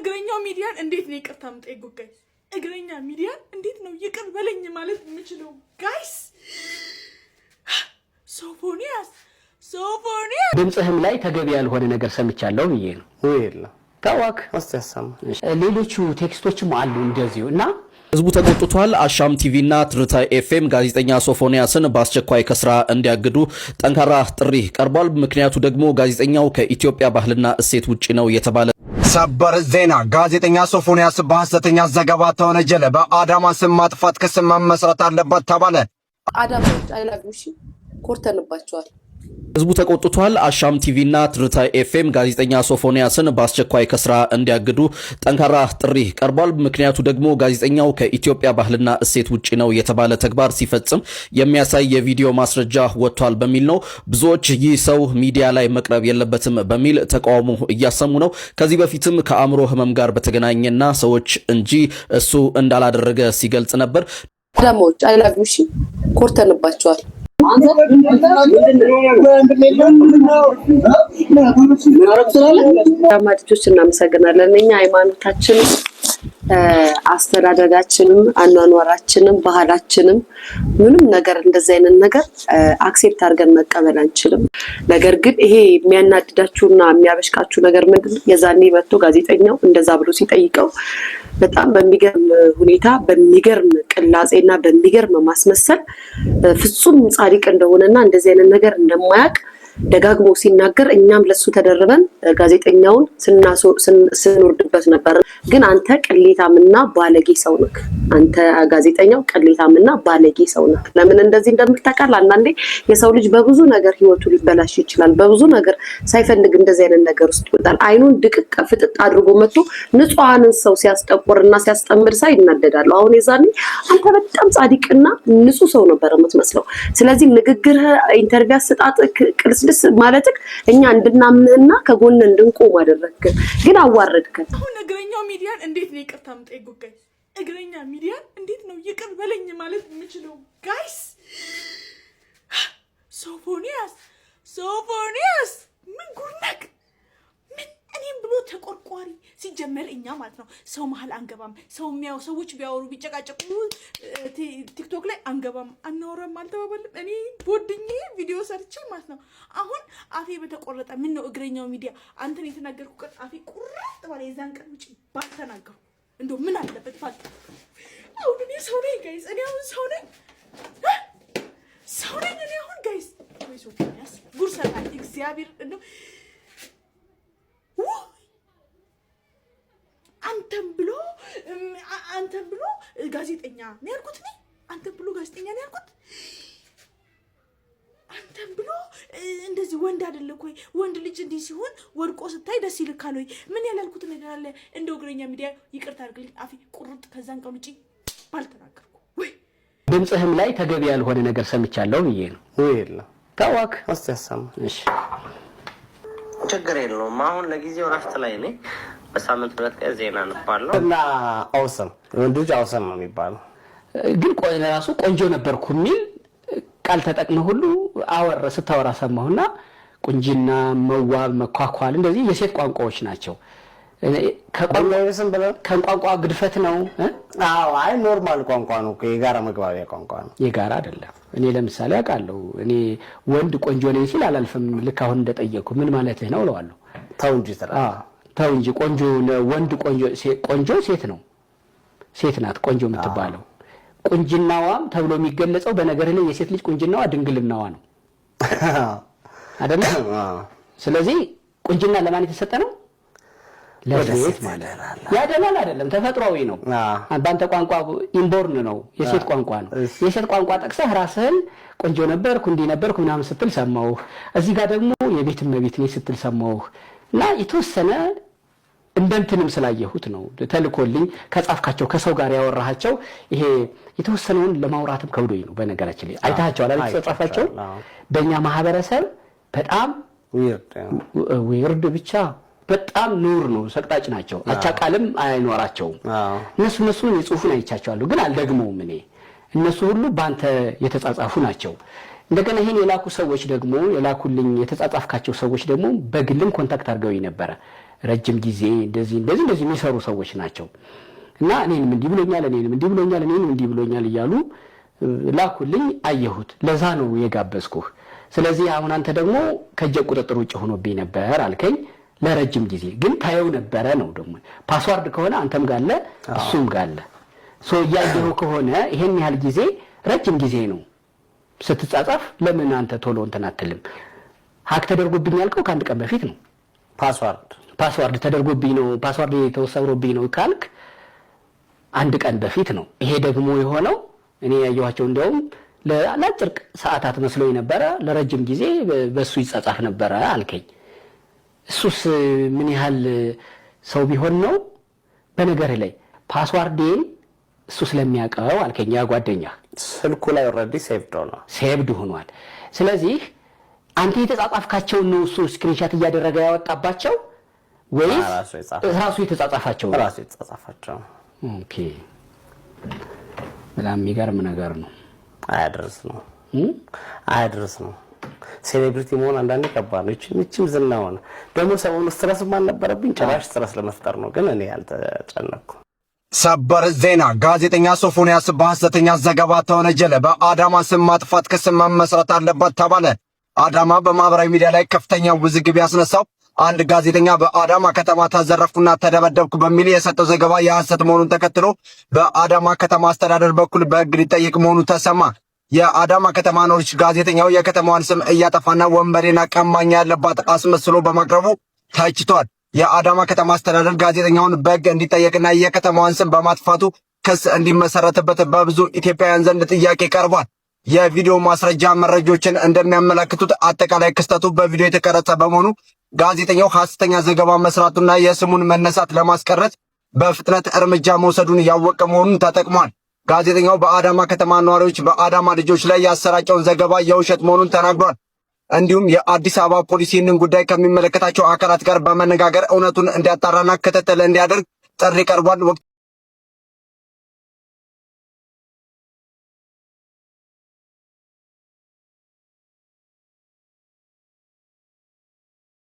እግረኛው ሚዲያን እንዴት ነው ይቅርታ የምጠይቁት ጋይስ? እግረኛ ሚዲያን እንዴት ነው ይቅር በለኝ ማለት የምችለው ጋይስ? ሶፎንያስ ድምጽህም ላይ ተገቢ ያልሆነ ነገር ሰምቻለሁ ብዬ ነው። ወይላ ታዋክ አስተያሰማ ሌሎቹ ቴክስቶችም አሉ እንደዚሁ እና ህዝቡ ተቆጥቷል። አሻም ቲቪና ትርታ ኤፍኤም ጋዜጠኛ ሶፎንያስን በአስቸኳይ ከስራ እንዲያግዱ ጠንካራ ጥሪ ቀርቧል። ምክንያቱ ደግሞ ጋዜጠኛው ከኢትዮጵያ ባህልና እሴት ውጪ ነው የተባለ ሰበር ዜና። ጋዜጠኛ ሶፎንያስ በሐሰተኛ ዘገባ ተወነጀለ። በአዳማ ስም ማጥፋት ክስ መመስረት አለበት ተባለ። አዳማዎች አይላጉሽ ኮርተንባቸዋል። ህዝቡ ተቆጥቷል። አሻም ቲቪና ትርታ ኤፍኤም ጋዜጠኛ ሶፎንያስን በአስቸኳይ ከስራ እንዲያግዱ ጠንካራ ጥሪ ቀርቧል። ምክንያቱ ደግሞ ጋዜጠኛው ከኢትዮጵያ ባህልና እሴት ውጪ ነው የተባለ ተግባር ሲፈጽም የሚያሳይ የቪዲዮ ማስረጃ ወጥቷል በሚል ነው። ብዙዎች ይህ ሰው ሚዲያ ላይ መቅረብ የለበትም በሚል ተቃውሞ እያሰሙ ነው። ከዚህ በፊትም ከአእምሮ ህመም ጋር በተገናኘና ሰዎች እንጂ እሱ እንዳላደረገ ሲገልጽ ነበር። አዳማዎች አይላጉሽ ኮርተንባቸዋል። አማጆች እናመሰግናለን። እኛ ሃይማኖታችንም አስተዳደጋችንም አኗኗራችንም ባህላችንም ምንም ነገር እንደዚህ አይነት ነገር አክሴፕት አድርገን መቀበል አንችልም። ነገር ግን ይሄ የሚያናድዳችሁና የሚያበሽቃችሁ ነገር ምንድነው? የዛኔ መጥቶ ጋዜጠኛው እንደዛ ብሎ ሲጠይቀው በጣም በሚገርም ሁኔታ በሚገርም ቅላጼና በሚገርም ማስመሰል ፍጹም ጻድቅ እንደሆነና እንደዚህ አይነት ነገር እንደማያውቅ ደጋግሞ ሲናገር እኛም ለሱ ተደረበን ጋዜጠኛውን ስንወርድበት ነበር። ግን አንተ ቅሌታምና ባለጌ ሰው ነህ። አንተ ጋዜጠኛው ቅሌታምና ባለጌ ሰው ነህ። ለምን እንደዚህ እንደምታውቃል? አንዳንዴ የሰው ልጅ በብዙ ነገር ህይወቱ ሊበላሽ ይችላል። በብዙ ነገር ሳይፈልግ እንደዚህ አይነት ነገር ውስጥ ይወጣል። አይኑን ድቅቅ ፍጥጥ አድርጎ መጥቶ ንጹሃንን ሰው ሲያስጠቁርና ሲያስጠምድ ሳይ ይናደዳሉ። አሁን የዛኔ አንተ በጣም ጻድቅና ንጹህ ሰው ነበር የምትመስለው። ስለዚህ ንግግርህ፣ ኢንተርቪው አሰጣጥህ ቅልስልስ ማለትክ እኛ እንድናምንና ከጎን እንድንቆም አደረግክ። ግን አዋረድከን። አሁን እግረኛው ሚዲያን እንዴት ነው ይቅርታ የምጠይቁት ጋይስ? እግረኛ ሚዲያን እንዴት ነው ይቅር በለኝ ማለት የምችለው ጋይስ? ሶፎንያስ ምን ጉድ ነክ? ምን እኔም ብሎ ተቆርቋሪ ሲጀመር እኛ ማለት ነው ሰው መሀል አንገባም። ሰው የሚያው ሰዎች ቢያወሩ ቢጨቃጨቁ ቲክቶክ ላይ አንገባም አናወራም አልተባባልም። እኔ ቦድኜ ቪዲዮ ሰርቼ ማለት ነው አሁን አፌ በተቆረጠ ምን ነው እግረኛው ሚዲያ አንተን የተናገርኩ ቀን አፌ ቁርጥ ባለ የዛን ቀን ውጪ ባልተናገሩ እንደው ምን አለበት ባል። አሁን እኔ ሰው ነኝ ጋይስ። እኔ አሁን ሰው ነኝ እኔ አሁን ጋይስ። ወይ ሶፎንያስ ጉርሰታ እግዚአብሔር እንደው አንተም ብሎ ጋዜጠኛ ነው ያልኩት። እኔ አንተም ብሎ ጋዜጠኛ ነው ያልኩት። አንተም ብሎ እንደዚህ ወንድ አይደለ ወይ? ወንድ ልጅ እንዲህ ሲሆን ወርቆ ስታይ ደስ ይልካል ወይ? ምን ያላልኩት ነገር አለ? እንደው እግረኛ ሚዲያ ይቅርታ አድርግልኝ። አፌ ቁርጥ ከዛን ቀን ውጪ ባልተናገርኩ ወይ? ድምጽህም ላይ ተገቢ ያልሆነ ነገር ሰምቻለሁ ብዬ ነው። ወይላ ታዋክ አስተያሰማ እሺ ችግር የለውም። አሁን ለጊዜው ረፍት ላይ ነኝ። በሳምንት ሁለት ቀን ዜና እንባለው እና አውሰም ወንዶች አውሰም ነው የሚባለው። ግን ራሱ ቆንጆ ነበርኩ የሚል ቃል ተጠቅመህ ሁሉ ስታወራ ሰማሁና ቁንጅና፣ መዋብ፣ መኳኳል እንደዚህ የሴት ቋንቋዎች ናቸው። ከቋንቋ ግድፈት ነው። አዎ አይ ኖርማል ቋንቋ ነው። የጋራ መግባቢያ ቋንቋ ነው። የጋራ አይደለም። እኔ ለምሳሌ አውቃለሁ። እኔ ወንድ ቆንጆ ነኝ ሲል አላልፍም። ልክ አሁን እንደጠየቁ ምን ማለትህ ነው እለዋለሁ። ተው እንጂ ቆንጆ ወንድ ቆንጆ ሴት ነው። ሴት ናት ቆንጆ የምትባለው። ቁንጅናዋም ተብሎ የሚገለጸው በነገር ላይ የሴት ልጅ ቁንጅናዋ ድንግልናዋ ነው አይደል? ስለዚህ ቁንጅና ለማን የተሰጠ ነው? ለሴት ማለት ያደላል አይደለም፣ ተፈጥሯዊ ነው። በአንተ ቋንቋ ኢምቦርን ነው፣ የሴት ቋንቋ ነው። የሴት ቋንቋ ጠቅሰህ ራስህን ቆንጆ ነበርኩ እንዲህ ነበርኩ ምናምን ስትል ሰማሁህ። እዚህ ጋር ደግሞ የቤት እመቤት ነኝ ስትል ሰማሁህ። እና የተወሰነ እንደንተንም ስላየሁት ነው ተልኮልኝ ከጻፍካቸው ከሰው ጋር ያወራሃቸው ይሄ የተወሰነውን ለማውራትም ከብዶኝ ነው። በነገራችን ላይ አይታቸው አላልኩ ተጻፋቸው በእኛ ማህበረሰብ በጣም ዊርድ ብቻ በጣም ኑር ነው፣ ሰቅጣጭ ናቸው። አቻቃልም አይኖራቸውም። እነሱ የጽሁፉን አይቻቸዋለሁ፣ ግን አልደግመውም። እኔ እነሱ ሁሉ ባንተ የተጻጻፉ ናቸው። እንደገና ይሄን የላኩ ሰዎች ደግሞ የላኩልኝ የተጻጻፍካቸው ሰዎች ደግሞ በግልም ኮንታክት አድርገውኝ ነበር። ረጅም ጊዜ እንደዚህ የሚሰሩ ሰዎች ናቸው እና እኔንም እንዲህ ብሎኛል እያሉ ላኩልኝ። አየሁት። ለዛ ነው የጋበዝኩህ። ስለዚህ አሁን አንተ ደግሞ ከእጄ ቁጥጥር ውጭ ሆኖብኝ ነበር አልከኝ። ለረጅም ጊዜ ግን ታየው ነበረ ነው ደግሞ ፓስዋርድ ከሆነ አንተም ጋለ እሱም ጋለ እያየሁ ከሆነ ይሄን ያህል ጊዜ ረጅም ጊዜ ነው ስትጻጻፍ። ለምን አንተ ቶሎ እንትን አትልም? ሀክ ተደርጎብኝ ያልከው ከአንድ ቀን በፊት ነው። ፓስዋርድ ተደርጎብኝ ነው፣ ፓስዋርድ ተወሰብሮብኝ ነው ካልክ አንድ ቀን በፊት ነው። ይሄ ደግሞ የሆነው እኔ ያየኋቸው እንደውም ለአጭር ሰዓታት መስሎኝ ነበረ፣ ለረጅም ጊዜ በሱ ይጻጻፍ ነበረ አልከኝ። እሱስ ምን ያህል ሰው ቢሆን ነው? በነገር ላይ ፓስዋርዴን እሱ ስለሚያውቀው አልከኝ። ያ ጓደኛ ስልኩ ላይ ኦልሬዲ ሴቭድ ሆኗል። ስለዚህ አንተ የተጻጻፍካቸው ነው እሱ ስክሪንሻት እያደረገ ያወጣባቸው ወይስ ራሱ የተጻጻፋቸው? ራሱ የተጻጻፋቸው። ኦኬ፣ በጣም የሚገርም ነገር ነው። አያድርስ ነው። ሴሌብሪቲ መሆን አንዳንዴ ከባድ ነው። እቺም ዝና ሆነ ደግሞ ሰሞኑን ስትረስ ማልነበረብኝ ጭራሽ ስትረስ ለመፍጠር ነው፣ ግን እኔ ያልተጨነቅኩ። ሰበር ዜና። ጋዜጠኛ ሶፎንያስ በሐሰተኛ ዘገባ ተወነጀለ። በአዳማ ስም ማጥፋት ክስ መመስረት አለበት ተባለ። አዳማ በማህበራዊ ሚዲያ ላይ ከፍተኛ ውዝግብ ያስነሳው አንድ ጋዜጠኛ በአዳማ ከተማ ተዘረፍኩና ተደበደብኩ በሚል የሰጠው ዘገባ የሐሰት መሆኑን ተከትሎ በአዳማ ከተማ አስተዳደር በኩል በሕግ ሊጠየቅ መሆኑ ተሰማ። የአዳማ ከተማ ነዋሪዎች ጋዜጠኛው የከተማዋን ስም እያጠፋና ወንበዴና ቀማኛ ያለባት አስመስሎ በማቅረቡ ተችቷል። የአዳማ ከተማ አስተዳደር ጋዜጠኛውን በሕግ እንዲጠየቅና የከተማዋን ስም በማጥፋቱ ክስ እንዲመሰረትበት በብዙ ኢትዮጵያውያን ዘንድ ጥያቄ ቀርቧል። የቪዲዮ ማስረጃ መረጃዎችን እንደሚያመለክቱት አጠቃላይ ክስተቱ በቪዲዮ የተቀረጸ በመሆኑ ጋዜጠኛው ሐሰተኛ ዘገባ መስራቱና የስሙን መነሳት ለማስቀረት በፍጥነት እርምጃ መውሰዱን ያወቀ መሆኑን ተጠቅሟል። ጋዜጠኛው በአዳማ ከተማ ነዋሪዎች በአዳማ ልጆች ላይ ያሰራጨውን ዘገባ የውሸት መሆኑን ተናግሯል። እንዲሁም የአዲስ አበባ ፖሊስ ይህንን ጉዳይ ከሚመለከታቸው አካላት ጋር በመነጋገር እውነቱን እንዲያጣራና ክትትል እንዲያደርግ ጥሪ ቀርቧል።